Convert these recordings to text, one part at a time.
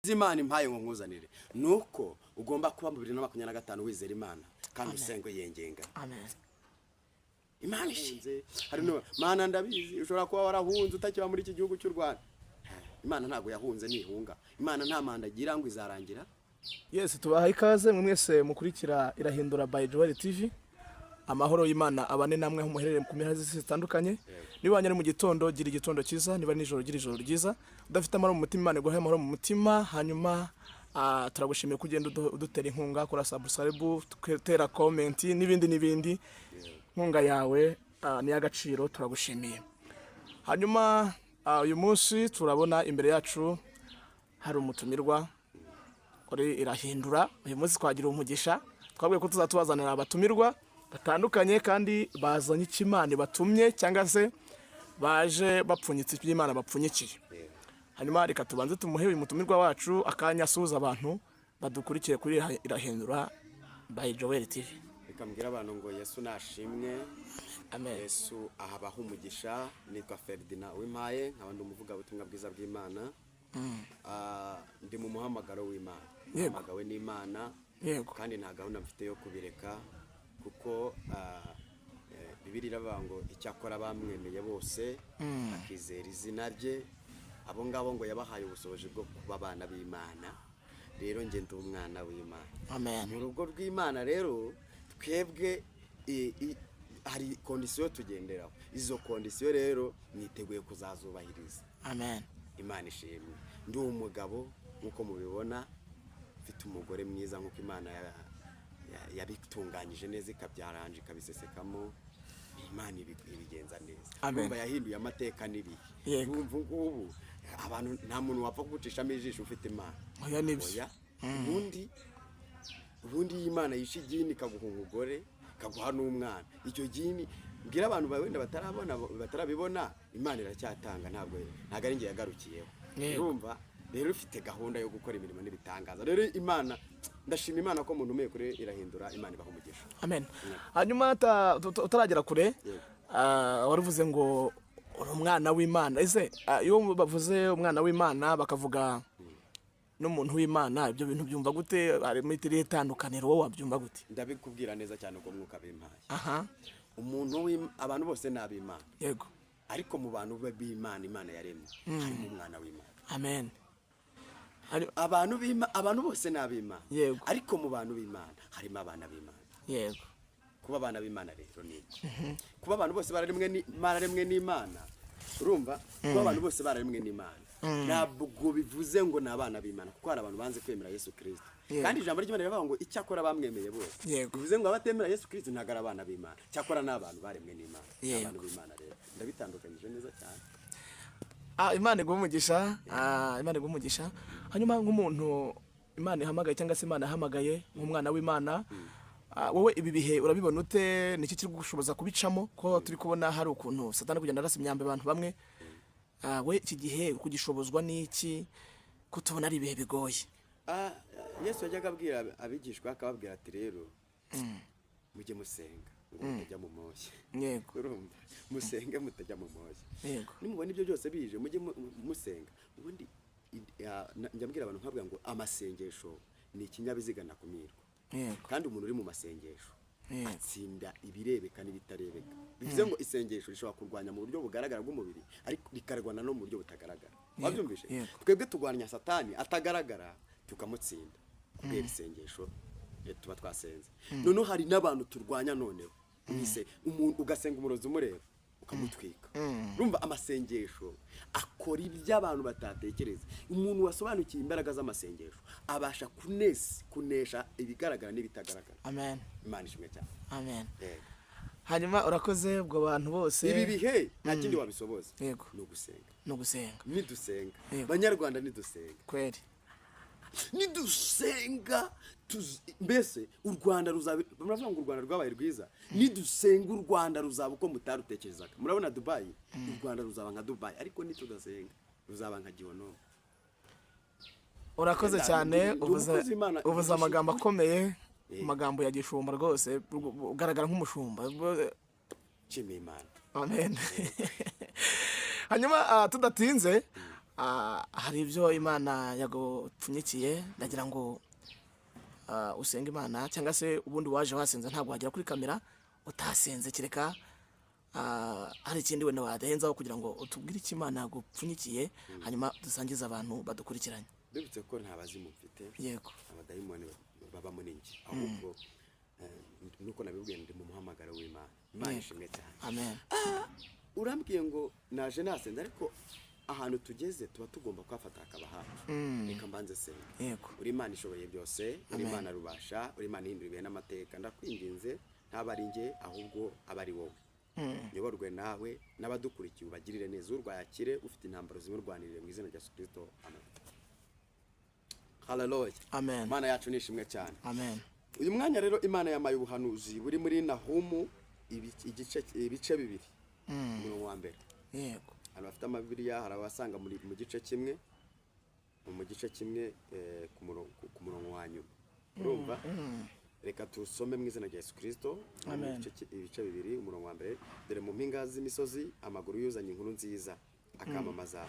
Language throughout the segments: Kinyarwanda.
z'Imana impaye ngo nkuzanire nuko ugomba kuba mu 2025 wizera Imana kandi usengo yengenga. Amen. Imana ishinze hari no mana ndabizi ushobora kuba warahunze utakiba muri iki gihugu cy'u Rwanda. Imana ntago yahunze nihunga. Imana nta manda gira ngo izarangira. Yes, tubaha ikaze mwese mukurikira Irahindura by Joel TV. Amahoro y'Imana abane namwe aho muherereye ku mihanda zitandukanye. Niba ari mu gitondo gira igitondo cyiza, niba nijoro gira ijoro ryiza. Udafite amahoro mu mutima Imana iguhe amahoro mu mutima. Hanyuma turagushimiye kugenda udutera inkunga, kora subscribe, tera comment n'ibindi. Nkunga yawe ni y'agaciro, turagushimiye. Hanyuma uyu munsi turabona imbere yacu hari umutumirwa uri Irahindura. Uyu munsi twagira umugisha, twabwiye ko tuzatubazanira abatumirwa batandukanye kandi bazanye ikimana batumye cyangwa se baje bapfunyitse iby'Imana bapfunyikiye. Hanyuma reka tubanze tumuhe uyu mutumirwa wacu akanya asuhuza abantu badukurikiye kuri Irahindura by Joel TV. Reka mbwira abantu ngo Yesu nashimwe. Amen. Yesu ahabaho umugisha. Nitwa Ferdinand Uwimpaye, nkabandi umuvuga ubutumwa bwiza bw'Imana. Ndi mu muhamagaro w'Imana. Muhamagawe n'Imana. Yego. Kandi nta gahunda mfite yo kubireka kuko Bibiliya iravuga ngo icyakora bamwemeye bose akizera izina rye, abo ngabo ngo yabahaye ubushobozi bwo kuba abana b'Imana. Rero nge ndi umwana w'Imana. Amen. Mu rugo rw'Imana rero twebwe hari kondisiyo tugenderaho. Izo kondisiyo rero niteguye kuzazubahiriza. Amen. Imana ishimwe. Ndi umugabo nkuko mubibona, mfite umugore mwiza nkuko Imana yabitunganyije neza ikabyaranje kabisesekamo. Imana ibigenza neza. Umva yahinduye amateka nibi. Urumva ngubu abantu nta muntu wapfa kugucishamo ijisho ufite Imana. Oya nibyo. Ubundi Imana yishe igini kaguha umugore kaguha n'umwana. Icyo gini mbwira abantu wenda batarabibona Imana iracyatanga, ntabwo ari ngiye yagarukiyeho. Urumva rero ufite gahunda yo gukora imirimo n'ibitangaza. Rero Imana ndashima Imana ko umuntu umeye kure Irahindura, Imana ibaho umugisha. Amen. Hanyuma utaragera kure waruvuze ngo uri umwana w'Imana. Ese iyo bavuze umwana w'Imana bakavuga n'umuntu w'Imana, ibyo bintu byumva gute? Ari muri tiri itandukaniro wowe wabyumva gute? Ndabikubwira neza cyane ko mwuka bimpaye. Umuntu abantu bose n'ab'Imana. Yego. Ariko mu bantu b'Imana Imana yaremye harimo umwana w'Imana. Amen. Abantu bose n'ab'Imana. Yego. Ariko mu bantu b'Imana harimo abana b'Imana. Yego. Kuba abana b'Imana rero ni kuba abantu bose bararemwe n'Imana. Urumva? Kuba abantu bose bararemwe n'Imana ntabwo bivuze ngo ni abana b'Imana, kuko hari abantu banze kwemera Yesu Kristo. Kandi ijambo ry'Imana rivuga ngo icyakora bamwemeye bose. Bivuze ngo abatemera Yesu Kristo ntago ari abana b'Imana, cyakora n'abantu baremwe n'Imana. Abantu b'Imana rero ndabitandukanyije neza cyane. Imana igumugisha, Imana igumugisha. Hanyuma nk'umuntu Imana ihamagaye cyangwa se Imana yahamagaye nk'umwana w'Imana, wowe ibi bihe urabibona ute? Niki kiri gushoboza kubicamo ko turi kubona hari ukuntu Satani kugenda arasa imyambe abantu bamwe? We iki gihe kugishobozwa n'iki kutubona ari ibihe bigoye? Yesu yajyaga abwira abigishwa akababwira ati rero mujye musenga ngo mutajya mu moshya. Yego. Urumva? Musenge mutajya mu moshya. Yego. Nimubona ibyo byose bije mujye musenga. Ubundi njya mbwira abantu nkabwira ngo amasengesho ni ikinyabiziga nakumirwa. Yego. Kandi umuntu uri mu masengesho atsinda ibirebeka n'ibitarebeka. Bivuze ngo isengesho rishobora kurwanya mu buryo bugaragara bw'umubiri, ariko rikarwana no mu buryo butagaragara. Wabyumvise? Twebwe turwanya Satani atagaragara tukamutsinda kubera isengesho tuba twasenze. None hari n'abantu turwanya noneho umuntu ugasenga umurozi umureba ukamutwika. Urumva amasengesho akora iby'abantu batatekereza. Umuntu wasobanukiye imbaraga z'amasengesho abasha kunesha ibigaragara n'ibitagaragara. Amen. Imana ishimwe cyane. Amen. Hanyuma urakoze ubwo bantu bose. Ibi bihe nta kindi wabisoboza. Yego. No gusenga. No gusenga. Nidusenga. Banyarwanda nidusenga. Kweli. Nidusenga mbese u Rwanda muravuga ngo u Rwanda rwabaye rwiza. Nidusenga u Rwanda ruzaba uko mutarutekerezaga. Murabona Dubai, u Rwanda ruzaba nka Dubai, ariko nitudasenga ruzaba nka Gihono. Urakoze cyane uvuze amagambo akomeye, amagambo ya gishumba rwose, ugaragara nk'umushumba. Chimimana. Amen. Hanyuma tudatinze hari ibyo imana yagupfunyikiye ndagira ngo usenga imana, cyangwa se ubundi waje wasenze ntabwo wagera kuri kamera utasenze, kereka hari ikindi wenda wadahenzaho kugira ngo utubwire icyo imana yagupfunyikiye, hanyuma dusangize abantu badukurikiranye. Ndibutse ko nta bazimu mfite, yego, abadayimoni baba muri njye, ahubwo nuko nabibwiye ndi mu muhamagaro w'Imana. Imana ishimwe cyane. Amen. Urambwiye ngo naje nasenze, ariko ahantu tugeze tuba tugomba kwafata akaba hafi. Reka mbanze senga. Yego. Uri Imana ishoboye byose, uri Imana rubasha, uri Imana ihindura ibihe n'amateka. Ndakwinginze ntaba ari njye, ahubwo aba ari wowe. Nyoborwe nawe n'abadukurikiye, ubagirire neza, urwaye akire, ufite intambaro zimurwanirire mu izina rya Yesu Kristo. Amen. Hallelujah. Amen. Imana yacu nishimwe cyane. Amen. Uyu mwanya rero Imana yamaye ubuhanuzi buri muri Nahumu ibice bibiri. Umurongo wa mbere. Yego. Abantu bafite amabiriya hari abasanga mu gice kimwe, mu gice kimwe ku murongo wa nyuma. Urumva? Reka tusome mu izina rya Yesu Kristo. Amen. Ibice bibiri, umurongo wa mbere. Dore mu mpinga z'imisozi amaguru yuzanye inkuru nziza, akamamaza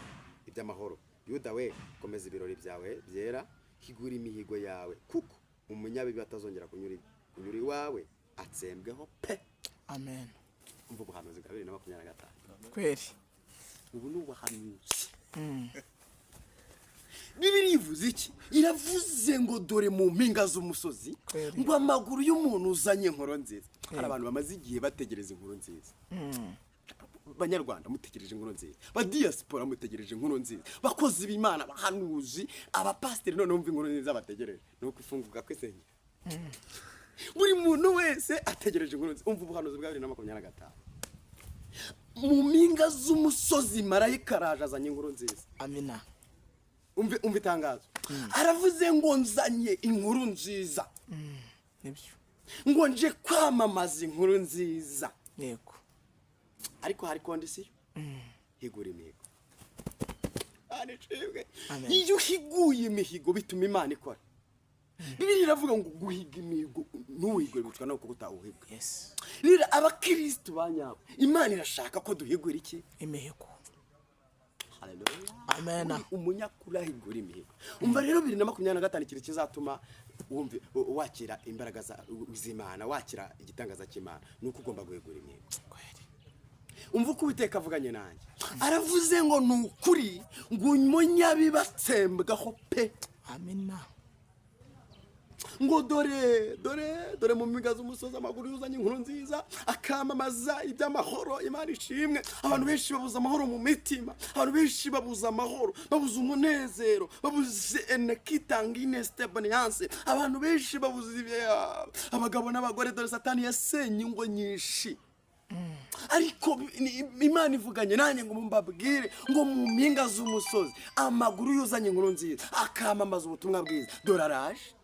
iby'amahoro. Yuda we, komeza ibirori byawe byera, higura imihigo yawe, kuko umunyabibi atazongera kunyura iwawe, atsembweho pe. Amen. Umva ubuhanuzi bwa 2025. Kweri. Ubu ni ubuhanuzi. Bibiri ivuze iki? Iravuze ngo dore mu mpinga z'umusozi ngo amaguru y'umuntu uzanye inkuru nziza. Hari abantu bamaze igihe bategereza inkuru nziza. Banyarwanda mutegereje inkuru nziza, ba diaspora mutegereje inkuru nziza, bakozi b'Imana, bahanuzi, abapasteri none umva inkuru nziza bategereje. Nuko ifunguka kwesenge. Buri muntu wese ategereje inkuru nziza. Umva ubuhanuzi bwa 2025. Mu mpinga z'umusozi marayika araje azanye inkuru nziza. Amina. Umva itangazo. Aravuze ngo nzanye inkuru nziza. Nibyo. Ngo nje kwamamaza inkuru nziza. Yego. Ariko hari kondisiyo. Higura imihigo. Anecibwe. Iyo higuye imihigo bituma Imana ikora. Bibiri iravuga ngo guhiga imihigo ntuhigure bitwa no kugutawuhiga. Yes. Rira abakristo banyabo, Imana irashaka ko duhigura iki? Imihigo. Hallelujah. Amen. Umunyakura higura imihigo. Umva rero 2025 ikintu kizatuma wumve wakira imbaraga z'Imana, wakira igitangaza cy'Imana, nuko ugomba guhigura imihigo. Umva uko Uwiteka avuganye nanjye. Aravuze ngo nukuri ngo umunyabibatsembwaho pe. Amina. Ngo dore mu mpinga z'umusozi amaguru yuzanye inkuru nziza, akamamaza iby'amahoro. Imana ishimwe. Abantu benshi babuza amahoro mu mitima, abantu benshi babuza amahoro, babuza umunezero, babuze enekitangine stabiliance. Abantu benshi babuza abagabo n'abagore, dore Satani yasenye ingo nyinshi. Ariko Imana ivuganye nanjye ngo mbabwire ngo mu mpinga z'umusozi amaguru yuzanye inkuru nziza, akamamaza ubutumwa bwiza. Dore araje.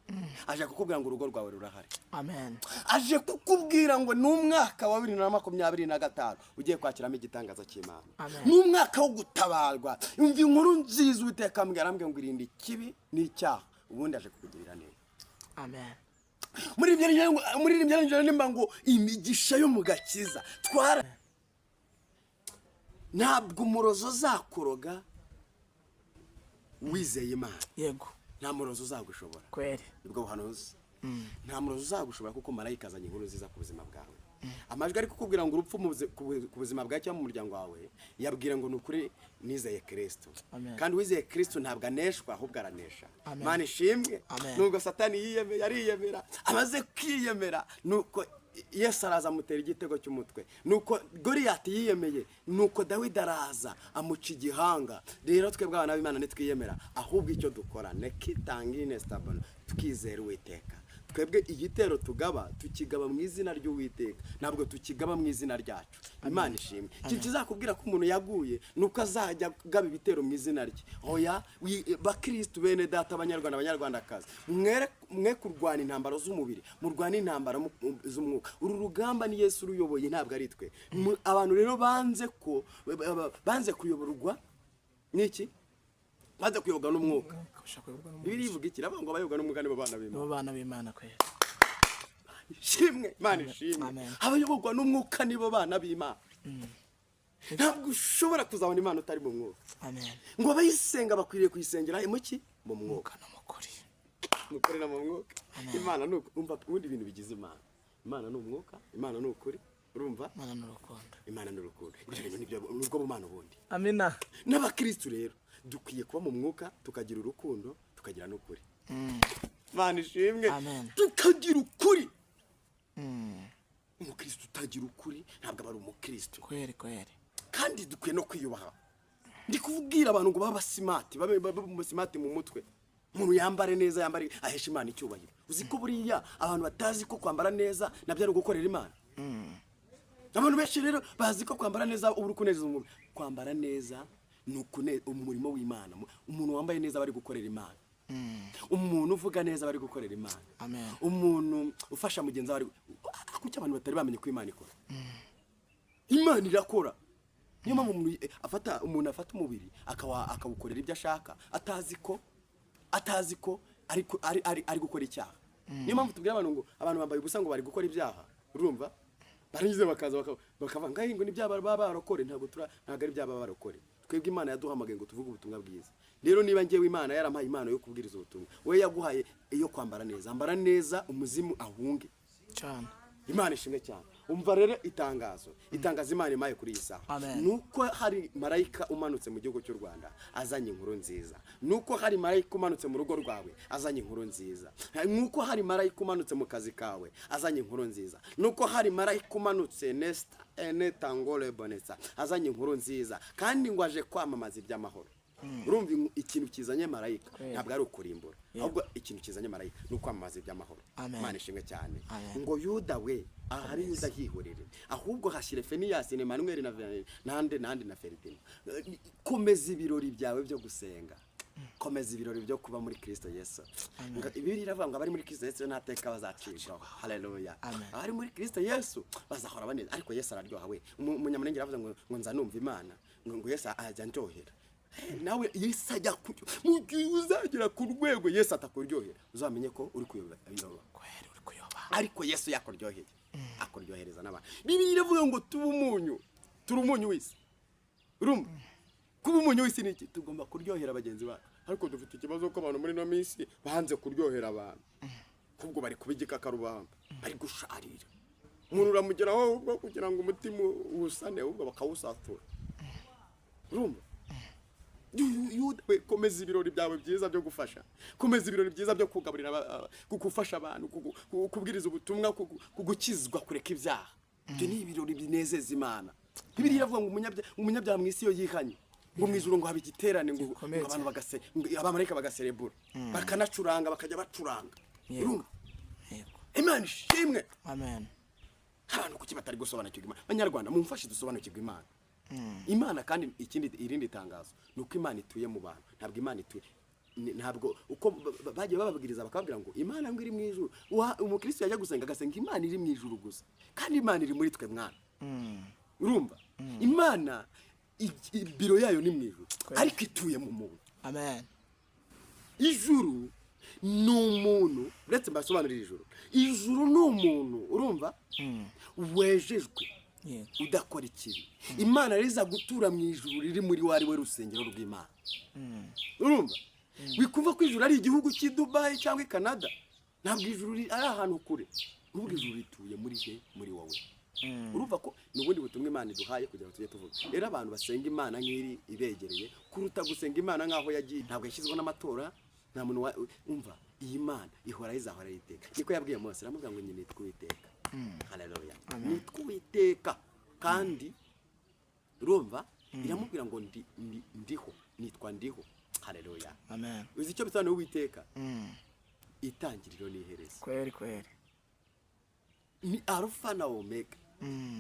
Aje kukubwira ngo urugo rwawe rurahari. Amen. Aje kukubwira ngo n'umwaka wa 2025 ugiye kwakiramo igitangaza cy'Imana. N'umwaka wo gutabarwa. Umva inkuru nziza Uwiteka ambwira ngo irinde ikibi n'icyaha, ubundi aje kukugirira neza. Amen. Muri ibyo nimba ngo imigisha yo mu gakiza twara. Ntabwo umurozo zakuroga wizeye Imana. Yego. Nta murozo uzagushobora. Kweri. Ubwo buhanuzi. Nta murozo uzagushobora kuko marayika azanye inkuru nziza ku buzima bwawe. Amajwi ari kukubwira ngo urupfu ku buzima bwawe cyangwa mu muryango wawe, yabwira ngo nukuri nizeye Kristo. Kandi wizeye Kristo ntabwo aneshwa, ahubwo aranesha. Imana ishimwe. Nubwo Satani yariyemera, amaze kwiyemera, nuko Yesu araza amutera igitego cy'umutwe. Nuko Goliyati yiyemeye, nuko Dawidi araza amuca igihanga. Rero twebwe abana b'Imana nitwiyemera, ahubwo icyo dukora nekitangine stable, tukizera Uwiteka. Twebwe igitero tugaba tukigaba mu izina ry'Uwiteka, ntabwo tukigaba mu izina ryacu. Imana ishimwe. Iki kizakubwira ko umuntu yaguye nuko azajya gaba ibitero mu izina rye. Oya, bakristo bene data abanyarwandakazi, mwe kurwana intambaro z'umubiri, murwana intambara z'umwuka. Uru rugamba ni Yesu ruyoboye, ntabwo ari twe. Abantu rero banze kuyoborwa n'iki? Baza kuyoborwa n'umwuka. Bibiri ivuga iki? Ravuga ngo abayoborwa n'umwuka nibo bana b'Imana. Nibo bana b'Imana kweri. Shimwe, Imana ishimwe. Abayoborwa n'umwuka nibo bana b'Imana. ntabwo ushobora kuzabona imana utari mu mwuka. amen. Ngo abayisenga bakwiriye kuyisengera muki mu mwuka no mukuri, mukorera mu mwuka. Imana ni umva ubundi ibintu bigize imana. Imana ni umwuka, imana ni ukuri, urumva? Imana ni urukundo, imana ni urukundo. Ibyo bintu nibyo nubwo mu mana ubundi. amina. N'abakristo rero dukwiye kuba mu mwuka, tukagira urukundo, tukagira n'ukuri. Imana ishimwe, tukagira ukuri. Umukristo utagira ukuri ntabwo aba ari umukristo. Kweri. Kandi dukwiye no kwiyubaha. Ndi kubwira abantu ngo baba simati, babe simati mu mutwe. Umuntu yambare neza, yambare ahesha Imana icyubahiro. Uzi ko buriya abantu batazi ko kwambara neza nabyo ari gukorera Imana. Abantu benshi rero bazi ko kwambara neza uri kunezeza umuntu. Kwambara neza ni umurimo w'Imana. Umuntu wambaye neza bari gukorera Imana. Umuntu uvuga neza bari gukorera Imana. Amen. Umuntu ufasha mugenzi bari kuki abantu batari bamenye ko Imana ikora. Imana irakora. Niyo mpamvu umuntu afata umubiri akawukorera ibyo ashaka atazi ko ari gukora icyaha. Niyo mpamvu tubwira abantu ngo abantu bambaye ubusa ngo bari gukora ibyaha, urumva? Barangize bakaza bakava ngo n'ibyaba barokore, ntabwo ari byaba barokore. Twebwe Imana yaduhamagaye ngo tuvuge ubutumwa bwiza. Rero niba ngewe Imana yarampaye impano yo kubwiriza ubutumwa, we yaguhaye iyo kwambara neza, ambara neza umuzimu ahunge cyane. Imana ishimwe cyane. Umva rero itangazo Imana imaye kuri iyi saha, nuko hari marayika umanutse mu gihugu cy'u Rwanda azanye inkuru nziza. Nuko hari marayika umanutse mu rugo rwawe azanye inkuru nziza. Nuko hari marayika umanutse mu kazi kawe azanye inkuru nziza. Nuko hari marayika umanutse netangole bonesa azanye inkuru nziza, kandi ngo aje kwamamaza iby'amahoro. Urumva ikintu kizanye marayika ntabwo ari ukurimbura, ahubwo ikintu kizanye marayika ni ukwamamaza iby'amahoro. Imana ishimwe cyane. Ngo Yuda we ahari Yuda hihorere, ahubwo hashyire Feniyasi n'Emanuel n'andi na Feridina. Komeza ibirori byawe byo gusenga, komeza ibirori byo kuba muri Kristo Yesu. Ibiri iravuga ngo abari muri Kristo Yesu nta teka bazacirwaho. Haleluya. Abari muri Kristo Yesu bazahora baneza, ariko Yesu araryoha we. Umunyamunenge aravuze ngo nza numva Imana, ngo Yesu ajya ndyohera. Nawe Yesu ajya mu gihe uzagera ku rwego Yesu atakuryohera, uzamenye ko uri kuyoba. Ariko Yesu yakuryoheye, akuryohereza n'abantu. Bibiri iravuga ngo tuba umunyu, turi umunyu w'isi. Urumva? Kuba umunyu w'isi ni iki? Tugomba kuryohera abagenzi bacu. Ariko dufite ikibazo ko abantu muri no minsi banze kuryohera abantu. Kubwo bari kubigika karubamba, bari gusharira. Umuntu uramugeraho ubwo kugira ngo umutima usane ubwo bakawusatura. Urumva? Komeza ibirori byawe byiza byo gufasha, komeza ibirori byiza byo kugaburira, gufasha abantu, kubwiriza ubutumwa, kugukizwa, kureka ibyaha. Ibyo ni ibirori binezeza Imana. Bibiri iravuga ngo umunyabyaha mu isi yo yihanye, ngo mu ijuru ngo haba igiterane, ngo abantu abamarayika bagaserebura, bakanacuranga, bakajya bacuranga. Urumva? Imana ishimwe. Amen. Abantu kuki batari gusobanukirwa Imana? Banyarwanda mumfashe dusobanukirwe Imana. Imana kandi irindi tangazo nuko Imana ituye mu bantu. Ntabwo Imana ituye, ntabwo uko bagiye bababwiriza bakabwira ngo Imana ngo iri mu ijuru. Umukristo yajya gusenga agasenga Imana iri mu ijuru gusa, kandi Imana iri muri twe mwana. Urumva? Imana ibiro yayo ni mu ijuru, ariko ituye mu muntu. Amen. Ijuru ni umuntu, uretse mbasobanurira ijuru. Ijuru ni umuntu, urumva? Wejejwe, udakora ikibi. Imana riza gutura mu ijuru riri muri wari we rusengero rw'Imana. Urumva? Wikumva ko ijuru ari igihugu cy'i Dubai cyangwa i Canada. Ntabwo ijuru ari ahantu kure. Ubwo ijuru rituye muri wowe. Urumva ko nubundi butumwa Imana iduhaye kugira ngo tujye tuvuga. Rero abantu basenga Imana nk'iri ibegereye kuruta gusenga Imana nk'aho yagiye. Ntabwo yashyizwe n'amatora, nta muntu umva iyi Imana ihora izahora yiteka. Niko yabwiye Mose, aramubwira ngo nyine twiteka. Haleluya. Nitwiteka kandi urumva iramubwira ngo ndiho, nitwa ndiho. Haleluya. Amen. Uzi icyo bisobanuye Uwiteka? Itangiriro n'iherezo. Kweri. Ni Alpha na Omega.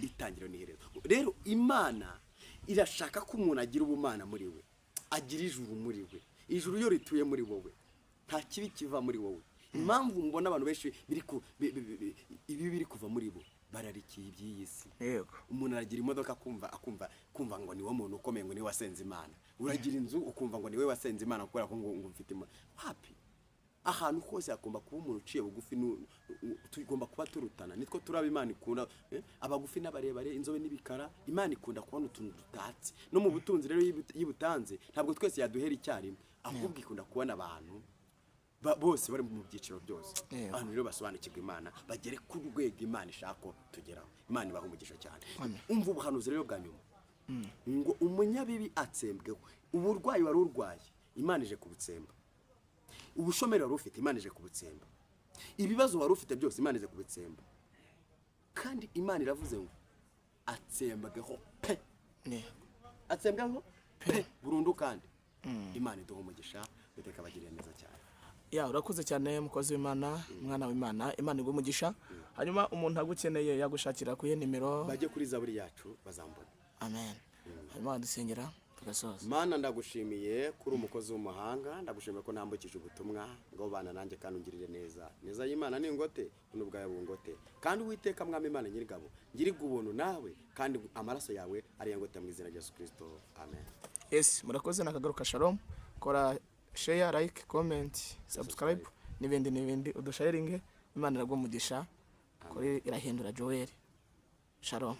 Itangiriro n'iherezo. Rero Imana irashaka ko umuntu agira ubumana muri we, agira ijuru muri we. Ijuru yo rituye muri wowe, nta kibi kiva muri wowe. Impamvu mbona abantu benshi biri kuva muri bo bararikiye iby'iyi si. Yego. Umuntu aragira imodoka akumva ngo niwe muntu ukomeye, ngo niwe wasenze Imana. Uragira inzu ukumva ngo niwe wasenze Imana kubera ko ngo mfite Imana. Wapi? ahantu hose hagomba kuba umuntu uciye bugufi tugomba kuba turutana nitwo turaba Imana ikunda abagufi n'abarebare inzobe n'ibikara Imana ikunda kubona utuntu dutatse no mu butunzi rero yibutanze ntabwo twese yaduhera icyarimwe ahubwo ikunda kubona abantu bose bari mu byiciro byose abantu rero basobanukirwa Imana bagere ku rwego Imana ishaka tugeraho Imana ibaha umugisha cyane umva ubuhanuzi rero bwa nyuma ngo umunyabibi atsembweho uburwayi wari urwaye Imana ije kubutsemba ubushomeri wari ufite Imana ije kubutsemba ibibazo wari ufite byose Imana ije kubutsemba kandi Imana iravuze ngo atsembweho pe atsembweho pe burundu kandi Imana iduha umugisha biteka bagiriye neza cyane urakoze cyane mukozi w'Imana umwana w'Imana Imana iguha umugisha hanyuma umuntu agukeneye yagushakira ku nimero bajye kuri Zaburi yacu bazambona amen hanyuma dusengera tugasoza Mana ndagushimiye kuri umukozi w'umuhanga ndagushimiye ko ntambukije ubutumwa ngo bana nanjye kandi ungirire neza y'Imana ni ngote n'ubwaye bungote kandi Uwiteka mwami Imana nyirigabo ngiriga ubuntu nawe kandi amaraso yawe ari ngote mu izina rya Yesu Kristo amen. Yes murakoze nakagaruka Shalom kora share like comment subscribe n'ibindi udusharinge Imana iragumugisha kuri irahindura Joel Shalom.